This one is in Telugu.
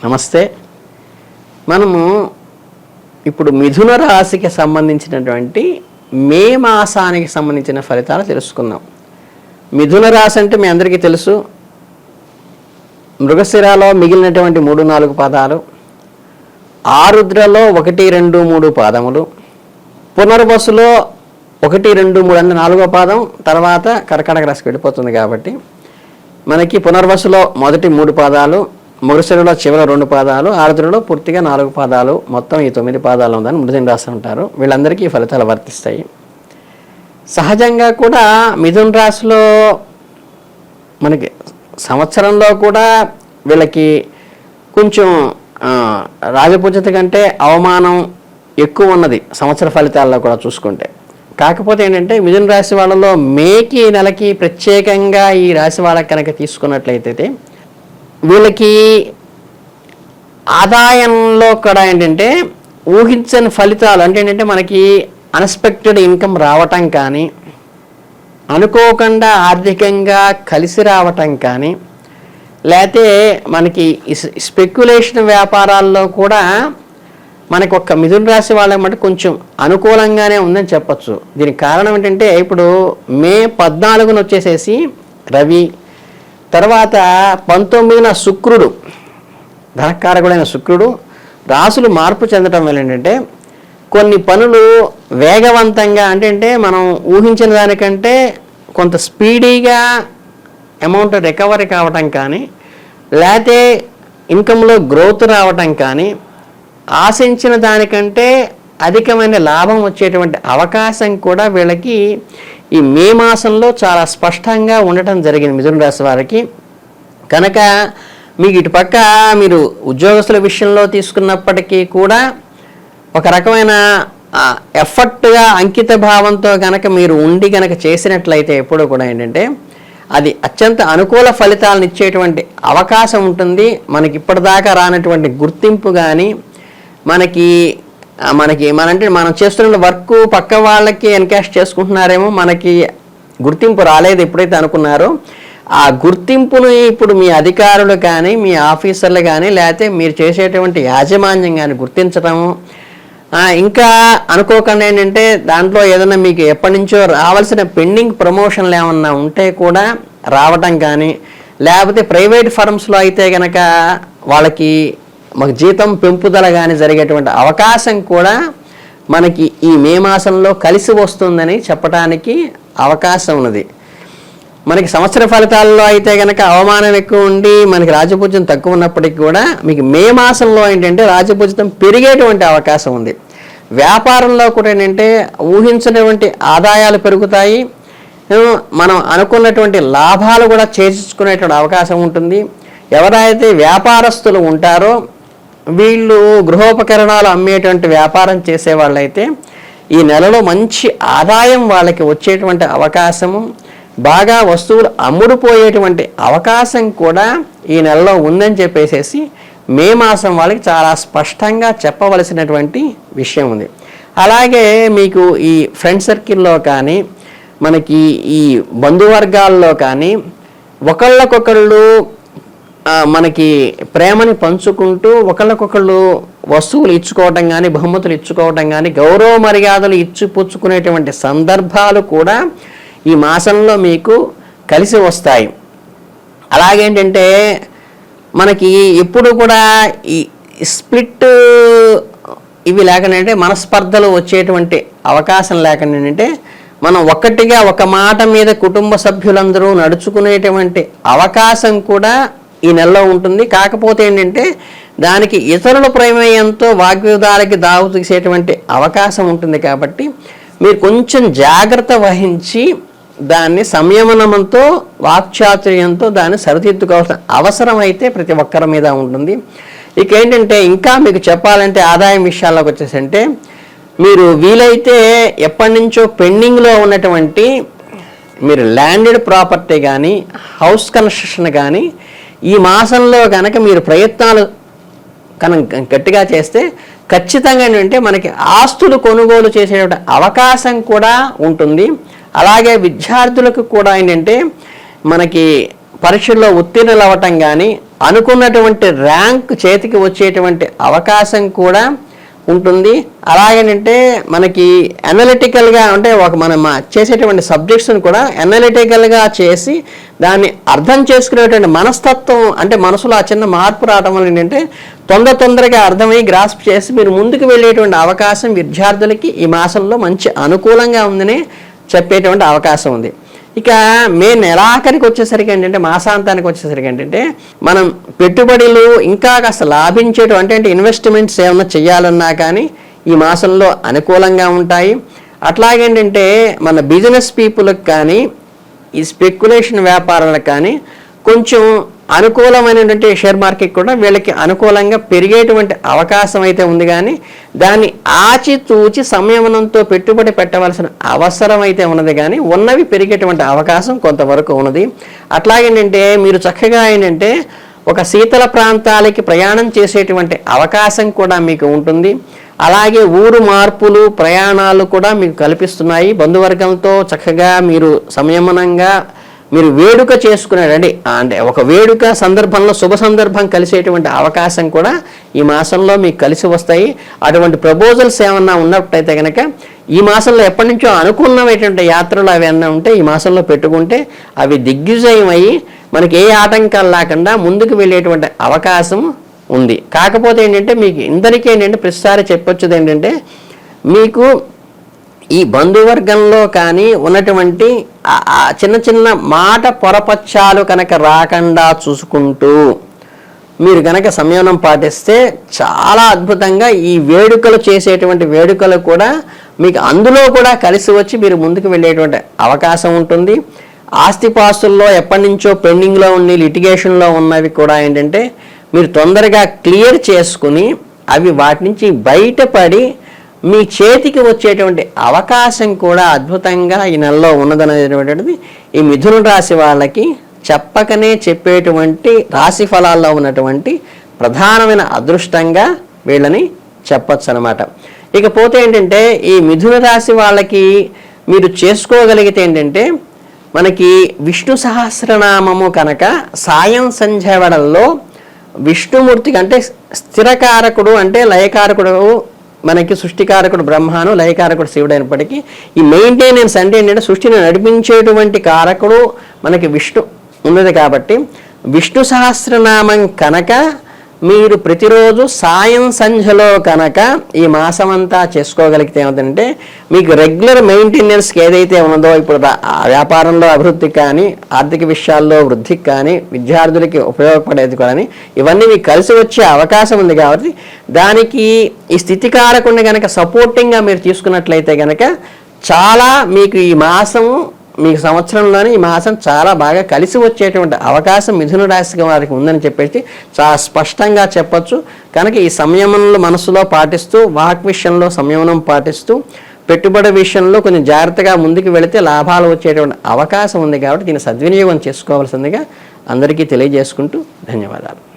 నమస్తే. మనము ఇప్పుడు మిథున రాశికి సంబంధించినటువంటి మే మాసానికి సంబంధించిన ఫలితాలు తెలుసుకుందాం. మిథున రాశి అంటే మీ అందరికీ తెలుసు, మృగశిరాలో మిగిలినటువంటి 3-4 పాదాలు, ఆరుద్రలో 1, 2, 3 పాదములు, పునర్వసులో 1, 2, 3 అంటే 4వ పాదం, తర్వాత కర్కాటక రాశికి వెళ్ళిపోతుంది. కాబట్టి మనకి పునర్వసులో మొదటి 3 పాదాలు, మృగశిరలో చివరి 2 పాదాలు, ఆరుద్రలో పూర్తిగా 4 పాదాలు, మొత్తం ఈ 9 పాదాలు ఉందని మిథున రాశి ఉంటారు. వీళ్ళందరికీ ఈ ఫలితాలు వర్తిస్తాయి. సహజంగా కూడా మిథున రాశిలో మనకి సంవత్సరంలో కూడా వీళ్ళకి కొంచెం రాజపూజ్యత కంటే అవమానం ఎక్కువ ఉన్నది సంవత్సర ఫలితాల్లో కూడా చూసుకుంటే. కాకపోతే ఏంటంటే మిథున రాశి వాళ్ళలో మేకి నెలకి ప్రత్యేకంగా ఈ రాశి వాళ్ళకి కనుక తీసుకున్నట్లయితే వీళ్ళకి ఆదాయంలో కూడా ఏంటంటే ఊహించని ఫలితాలు అంటే ఏంటంటే మనకి అన్ఎక్స్పెక్టెడ్ ఇన్కమ్ రావటం కానీ, అనుకోకుండా ఆర్థికంగా కలిసి రావటం కానీ, లేకపోతే మనకి స్పెక్యులేషన్ వ్యాపారాల్లో కూడా మనకు ఒక్క మిథున రాశి వాళ్ళకి మటు కొంచెం అనుకూలంగానే ఉందని చెప్పచ్చు. దీనికి కారణం ఏంటంటే ఇప్పుడు మే 14న వచ్చేసేసి రవి, తర్వాత 19న శుక్రుడు, ధనకారకుడైన శుక్రుడు రాశులు మార్పు చెందటం వల్ల ఏంటంటే కొన్ని పనులు వేగవంతంగా అంటే మనం ఊహించిన దానికంటే కొంత స్పీడీగా అమౌంట్ రికవరీ కావటం కానీ, లేకపోతే ఇన్కంలో గ్రోత్ రావటం కానీ, ఆశించిన దానికంటే అధికమైన లాభం వచ్చేటువంటి అవకాశం కూడా వీళ్ళకి ఈ మే మాసంలో చాలా స్పష్టంగా ఉండటం జరిగింది మిథున రాశి వారికి. కనుక మీకు ఇటుపక్క మీరు ఉద్యోగస్తుల విషయంలో తీసుకున్నప్పటికీ కూడా ఒక రకమైన ఎఫర్ట్గా అంకిత భావంతో కనుక మీరు ఉండి కనుక చేసినట్లయితే ఎప్పుడూ కూడా ఏంటంటే అది అత్యంత అనుకూల ఫలితాలను ఇచ్చేటువంటి అవకాశం ఉంటుంది. మనకి ఇప్పటిదాకా రానటువంటి గుర్తింపు కానీ, మనం చేస్తున్న వర్క్ పక్క వాళ్ళకి ఎన్కాష్ చేసుకుంటున్నారేమో, మనకి గుర్తింపు రాలేదు ఎప్పుడైతే అనుకున్నారో ఆ గుర్తింపును ఇప్పుడు మీ అధికారులు కానీ, మీ ఆఫీసర్లు కానీ, లేకపోతే మీరు చేసేటువంటి యాజమాన్యం కానీ గుర్తించటము, ఇంకా అనుకోకుండా ఏంటంటే దాంట్లో ఏదైనా మీకు ఎప్పటి నుంచో రావాల్సిన పెండింగ్ ప్రమోషన్లు ఏమన్నా ఉంటే కూడా రావటం కానీ, లేకపోతే ప్రైవేట్ ఫర్మ్స్లో అయితే కనుక వాళ్ళకి మాకు జీతం పెంపుదల కానీ జరిగేటువంటి అవకాశం కూడా మనకి ఈ మే మాసంలో కలిసి వస్తుందని చెప్పడానికి అవకాశం ఉన్నది. మనకి సంవత్సర ఫలితాల్లో అయితే కనుక అవమానం ఎక్కువ ఉండి మనకి రాజపూజ్యం తక్కువ ఉన్నప్పటికీ కూడా మీకు మే మాసంలో ఏంటంటే రాజపూజ్యం పెరిగేటువంటి అవకాశం ఉంది. వ్యాపారంలో కూడా ఏంటంటే ఊహించినటువంటి ఆదాయాలు పెరుగుతాయి, మనం అనుకున్నటువంటి లాభాలు కూడా చేర్చుకునేటువంటి అవకాశం ఉంటుంది. ఎవరైతే వ్యాపారస్తులు ఉంటారో వీళ్ళు గృహోపకరణాలు అమ్మేటువంటి వ్యాపారం చేసే వాళ్ళైతే ఈ నెలలో మంచి ఆదాయం వాళ్ళకి వచ్చేటువంటి అవకాశము, బాగా వస్తువులు అమ్ముడుపోయేటువంటి అవకాశం కూడా ఈ నెలలో ఉందని చెప్పేసి మే మాసం వాళ్ళకి చాలా స్పష్టంగా చెప్పవలసినటువంటి విషయం ఉంది. అలాగే మీకు ఈ ఫ్రెండ్ సర్కిల్లో కానీ, మనకి ఈ బంధువర్గాల్లో కానీ ఒకళ్ళకొకళ్ళు మనకి ప్రేమని పంచుకుంటూ ఒకళ్ళకొకళ్ళు వస్తువులు ఇచ్చుకోవటం కానీ, బహుమతులు ఇచ్చుకోవటం కానీ, గౌరవ మర్యాదలు ఇచ్చిపుచ్చుకునేటువంటి సందర్భాలు కూడా ఈ మాసంలో మీకు కలిసి వస్తాయి. అలాగేంటంటే మనకి ఎప్పుడు కూడా ఈ స్ప్లిట్ ఇవి లేకుండా మనస్పర్ధలు వచ్చేటువంటి అవకాశం లేకుండా ఏంటంటే మనం ఒక్కటిగా ఒక మాట మీద కుటుంబ సభ్యులందరూ నడుచుకునేటువంటి అవకాశం కూడా ఈ నెలలో ఉంటుంది. కాకపోతే ఏంటంటే దానికి ఇతరుల ప్రమేయంతో వాగ్వివాదాలకి దావు తీసేటువంటి అవకాశం ఉంటుంది. కాబట్టి మీరు కొంచెం జాగ్రత్త వహించి దాన్ని సంయమనంతో, వాక్చాతుర్యంతో దాన్ని సరిదిద్దుకోవాల్సిన అవసరం అయితే ప్రతి ఒక్కరి మీద ఉంటుంది. ఇక ఏంటంటే ఇంకా మీకు చెప్పాలంటే ఆదాయం విషయాల్లోకి వచ్చేసంటే మీరు వీలైతే ఎప్పటి నుంచో పెండింగ్లో ఉన్నటువంటి మీరు ల్యాండెడ్ ప్రాపర్టీ కానీ, హౌస్ కన్స్ట్రక్షన్ కానీ ఈ మాసంలో కనుక మీరు ప్రయత్నాలు కనుక గట్టిగా చేస్తే ఖచ్చితంగా ఏంటంటే మనకి ఆస్తులు కొనుగోలు చేసే అవకాశం కూడా ఉంటుంది. అలాగే విద్యార్థులకు కూడా ఏంటంటే మనకి పరీక్షల్లో ఉత్తీర్ణులు అవ్వటం కానీ, అనుకున్నటువంటి ర్యాంక్ చేతికి వచ్చేటువంటి అవకాశం కూడా ఉంటుంది. అలాగేంటంటే మనకి అనలిటికల్గా అంటే మనం చేసేటువంటి సబ్జెక్ట్స్ని కూడా అనలిటికల్గా చేసి దాన్ని అర్థం చేసుకునేటువంటి మనస్తత్వం, అంటే మనసులో ఆ చిన్న మార్పు రావడం వల్ల ఏంటంటే తొందరగా అర్థమై గ్రాస్ప్ చేసి మీరు ముందుకు వెళ్ళేటువంటి అవకాశం విద్యార్థులకి ఈ మాసంలో మంచి అనుకూలంగా ఉందని చెప్పేటువంటి అవకాశం ఉంది. ఇక మే నెలాఖరికి వచ్చేసరికి ఏంటంటే మాసాంతానికి వచ్చేసరికి ఏంటంటే మనం పెట్టుబడులు ఇంకా కాస్త లాభించేటువంటి అంటే ఇన్వెస్ట్మెంట్స్ ఏమన్నా చేయాలన్నా కానీ ఈ మాసంలో అనుకూలంగా ఉంటాయి. అట్లాగేంటంటే మన బిజినెస్ పీపుల్కి కానీ ఈ స్పెక్యులేషన్ వ్యాపారాలకు కానీ కొంచెం అనుకూలమైనటువంటి షేర్ మార్కెట్ కూడా వీళ్ళకి అనుకూలంగా పెరిగేటువంటి అవకాశం అయితే ఉంది. కానీ దాన్ని ఆచితూచి సంయమనంతో పెట్టుబడి పెట్టవలసిన అవసరం అయితే ఉన్నది. కానీ ఉన్నవి పెరిగేటువంటి అవకాశం కొంతవరకు ఉన్నది. అట్లాగేంటంటే మీరు చక్కగా ఏంటంటే ఒక శీతల ప్రాంతాలకి ప్రయాణం చేసేటువంటి అవకాశం కూడా మీకు ఉంటుంది. అలాగే ఊరు మార్పులు ప్రయాణాలు కూడా మీకు కల్పిస్తున్నాయి. బంధువర్గంతో చక్కగా మీరు సంయమనంగా మీరు వేడుక చేసుకున్నారండి అంటే ఒక వేడుక సందర్భంలో శుభ సందర్భం కలిసేటువంటి అవకాశం కూడా ఈ మాసంలో మీకు కలిసి వస్తాయి. అటువంటి ప్రపోజల్స్ ఏమన్నా ఉన్నట్టయితే కనుక ఈ మాసంలో ఎప్పటి నుంచో అనుకున్నటువంటి యాత్రలు అవి ఏమన్నా ఉంటే ఈ మాసంలో పెట్టుకుంటే అవి దిగ్విజయం అయ్యి మనకి ఏ ఆటంకాలు లేకుండా ముందుకు వెళ్ళేటువంటి అవకాశం ఉంది. కాకపోతే ఏంటంటే మీకు ఇందరికీ ఏంటంటే ప్రతిసారి చెప్పొచ్చేది ఏంటంటే మీకు ఈ బంధువర్గంలో కానీ ఉన్నటువంటి చిన్న చిన్న మాట పొరపచ్చాలు కనుక రాకుండా చూసుకుంటూ మీరు కనుక సంయమనం పాటిస్తే చాలా అద్భుతంగా ఈ వేడుకలు చేసేటువంటి వేడుకలు కూడా మీకు అందులో కూడా కలిసి వచ్చి మీరు ముందుకు వెళ్ళేటువంటి అవకాశం ఉంటుంది. ఆస్తిపాస్తుల్లో ఎప్పటి నుంచో పెండింగ్లో ఉండి లిటిగేషన్లో ఉన్నవి కూడా ఏంటంటే మీరు తొందరగా క్లియర్ చేసుకుని అవి వాటి నుంచి బయటపడి మీ చేతికి వచ్చేటువంటి అవకాశం కూడా అద్భుతంగా ఈ నెలలో ఉన్నదనేటువంటిది ఈ మిథున రాశి వాళ్ళకి చెప్పకనే చెప్పేటువంటి రాశి ఫలాల్లో ఉన్నటువంటి ప్రధానమైన అదృష్టంగా వీళ్ళని చెప్పచ్చు అనమాట. ఇకపోతే ఏంటంటే ఈ మిథున రాశి వాళ్ళకి మీరు చేసుకోగలిగితే ఏంటంటే మనకి విష్ణు సహస్రనామము కనుక సాయం సంధ్యావేళల్లో విష్ణుమూర్తికి అంటే స్థిరకారకుడు అంటే లయకారకుడు మనకి సృష్టికారకుడు బ్రహ్మను లయకారకుడు శివుడు అయినప్పటికీ ఈ మెయింటెనెన్స్ అంటే ఏంటంటే సృష్టిని నడిపించేటువంటి కారకుడు మనకి విష్ణు ఉన్నది. కాబట్టి విష్ణు సహస్రనామం కనుక మీరు ప్రతిరోజు సాయం సంధ్యలో కనుక ఈ మాసమంతా చేసుకోగలిగితే ఏమవుతుందంటే మీకు రెగ్యులర్ మెయింటెనెన్స్కి ఏదైతే ఉన్నదో ఇప్పుడు వ్యాపారంలో అభివృద్ధికి కానీ ఆర్థిక విషయాల్లో వృద్ధికి కానీ విద్యార్థులకి ఉపయోగపడేది కానీ ఇవన్నీ మీకు కలిసి వచ్చే అవకాశం ఉంది. కాబట్టి దానికి ఈ స్థితికారకుడిని కనుక సపోర్టింగ్గా మీరు తీసుకున్నట్లయితే కనుక చాలా మీకు ఈ మాసము మీకు సంవత్సరంలోనే ఈ మాసం చాలా బాగా కలిసి వచ్చేటువంటి అవకాశం మిథున రాశి వారికి ఉందని చెప్పేసి చాలా స్పష్టంగా చెప్పొచ్చు. కనుక ఈ సంయమనంలో మనసులో పాటిస్తూ వాక్ విషయంలో సంయమనం పాటిస్తూ పెట్టుబడి విషయంలో కొంచెం జాగ్రత్తగా ముందుకు వెళితే లాభాలు వచ్చేటువంటి అవకాశం ఉంది. కాబట్టి దీన్ని సద్వినియోగం చేసుకోవాల్సిందిగా అందరికీ తెలియజేసుకుంటూ ధన్యవాదాలు.